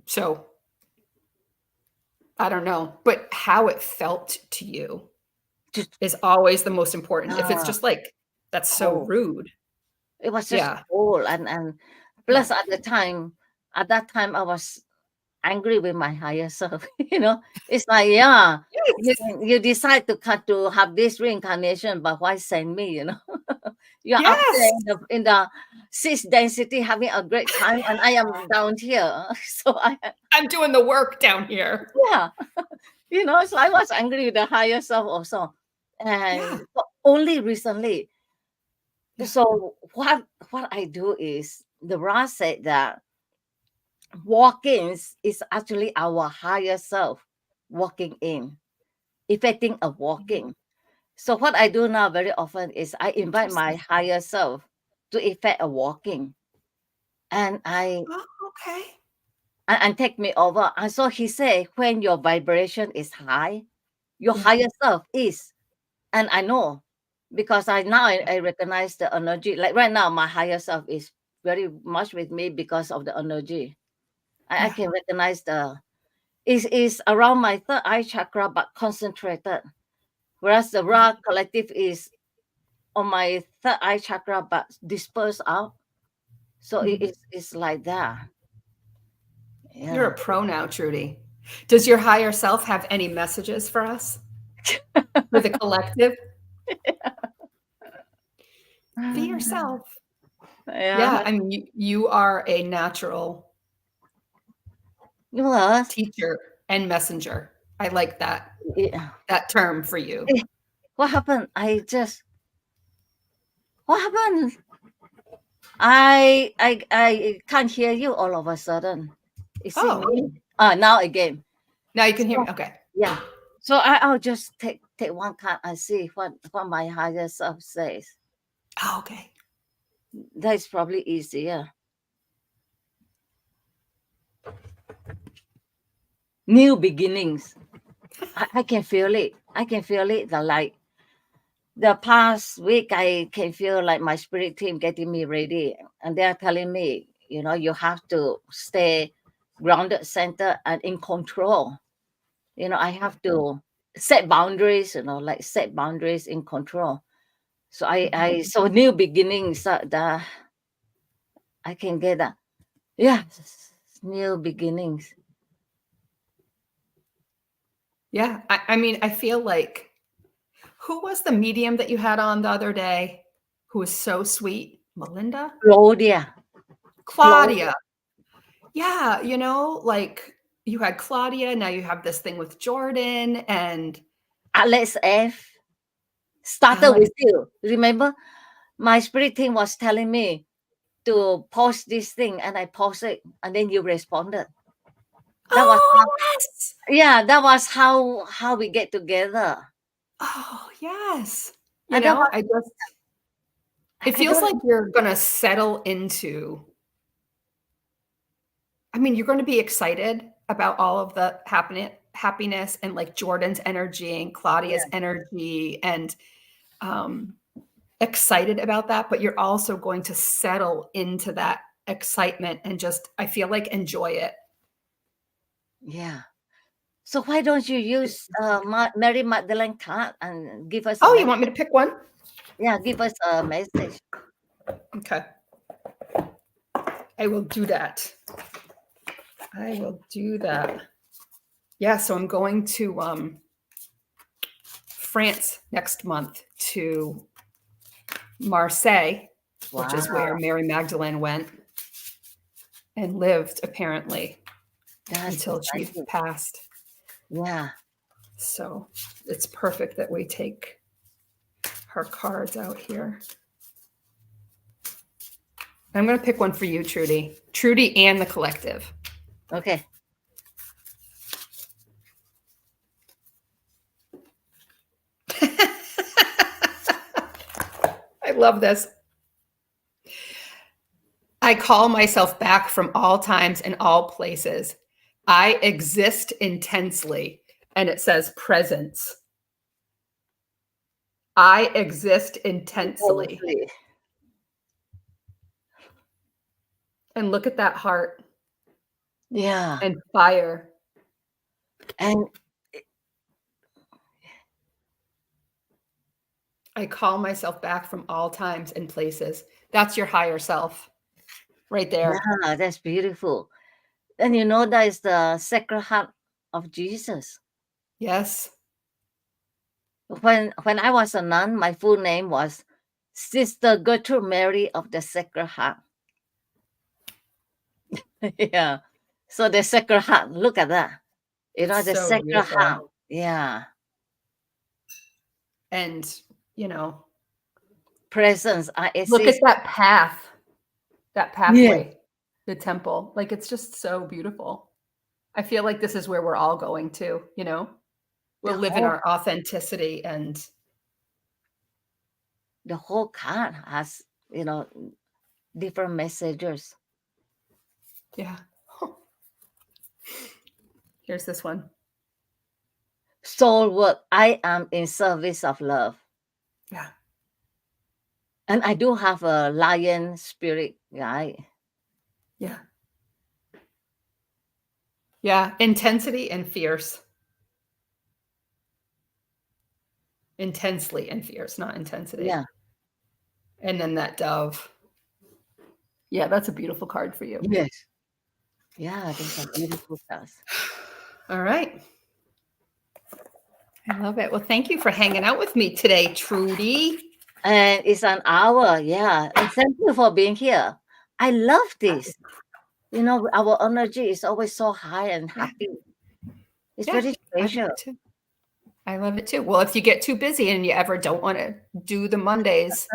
So I don't know, but how it felt to you Just is always the most important. If it's ah, just like, that's so cold. rude, It was just Yeah. cold, and Yeah. plus at that time I was angry with my higher self. It's like, yeah, you Yes. you decide to have this reincarnation, but why send me? You're up there Yes. in the sixth density having a great time, and I am down here. So I'm doing the work down here. yeah, so I was angry with the higher self also. Yeah. And but only recently. Yeah. So what I do is the Ra said that walk-ins is actually our higher self walking in, effecting a walking. So what I do now very often is I invite my Interesting. higher self to effect a walking, and Oh, okay. and take me over. And so he said, when your vibration is high, your Yeah. higher self is, and I know because I recognize the energy. Like right now, my higher self is very much with me because of the energy. I Yeah. can recognize is around my third eye chakra, but concentrated. Whereas the Ra collective is on my third eye chakra, but dispersed out. So Mhm. it's like that. You're Yeah. a pro now, Trudy. Does your higher self have any messages for us? For the collective? Be yourself. Yeah, Yeah. I mean, you are a natural Well, teacher and messenger. I like yeah. that term for you. Eh, what happened? What happened? I can't hear you all of a sudden. Is it Oh, me? Now again. now you can hear So, me. Okay. yeah. So I'll just take one card and see what my higher self says. Oh, okay. That is probably easier. New beginnings. I can feel it. I can feel it. The past week, I can feel like my spirit team getting me ready, and they are telling me, you have to stay grounded, center, and in control. I have to set boundaries. Like set boundaries in control. So so new beginnings. That I can get that. Yeah, new beginnings. Yeah. I mean, I feel like who was the medium that you had on the other day who was so sweet? Melinda? Claudia, Claudia, Claudia. Yeah, like you had Claudia, now you have this thing with Jordan and Alex F. Started Alex. with you. Remember, my spirit team was telling me to post this thing, and I posted, and then you responded. That was Oh, how, yes. yeah, that was how we get together. Oh, yes. And that was, I just it I feels don't, like you're gonna settle into I mean, you're gonna be excited about all of the happiness and like Jordan's energy and Claudia's yeah, energy and um excited about that, but you're also going to settle into that excitement and just I feel like enjoy it. yeah. So why don't you use Mary Magdalene card and give us a Oh, you message? want me to pick one? Yeah, give us a message. Okay. I will do that. I will do that. Yeah, so I'm going to France next month to Marseille, which Wow, is where Mary Magdalene went and lived apparently that's until she exciting. passed. Yeah. So it's perfect that we take her cards out here. I'm going to pick one for you, Trudy. Trudy and the collective. Okay. I love this. I call myself back from all times and all places. I exist intensely. And it says presence. I exist intensely. Intensely. And look at that heart Yeah. and fire. And I call myself back from all times and places. That's your higher self right there. Yeah, that's beautiful. And you know that is the Sacred Heart of Jesus. Yes. When I was a nun, my full name was Sister Gertrude Mary of the Sacred Heart. Yeah. So the Sacred Heart, look at that. You know, It's the so Sacred Heart. beautiful. Yeah. And, you know, Presence. look at that Yeah. pathway, the temple. Like, it's just so beautiful. I feel like this is where we're all going to, you know? The We'll live in whole our authenticity and the whole card has, you know, different messages. yeah. Here's this one. Soul work. I am in service of love. Yeah. And I do have a lion spirit, right? Yeah. Yeah. Intensity and fierce. Intensely and fierce, not intensity. Yeah. And then that dove. Yeah, that's a beautiful card for you. Yes. Yeah, those are beautiful cards. All right. I love it. Well, thank you for hanging out with me today, Trudy. And it's an hour. Yeah. And thank you for being here. I love this. You know, our energy is always so high and Yeah. happy. It's Yeah, very I love special. it too. I love it too. Well, if you get too busy and you ever don't want to do the Mondays,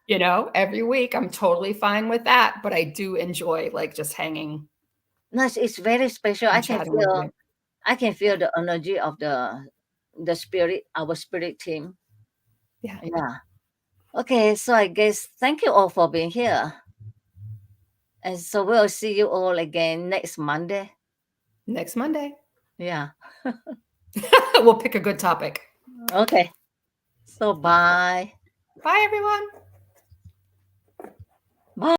you know, every week, I'm totally fine with that. But I do enjoy like just hanging No, it's very special. and chatting with you. I can feel the energy of the spirit, our spirit team. Yeah. Yeah. Okay, so I guess thank you all for being here. And so we'll see you all again next Monday. Next Monday. Yeah. We'll pick a good topic. Okay. So bye. Bye, everyone.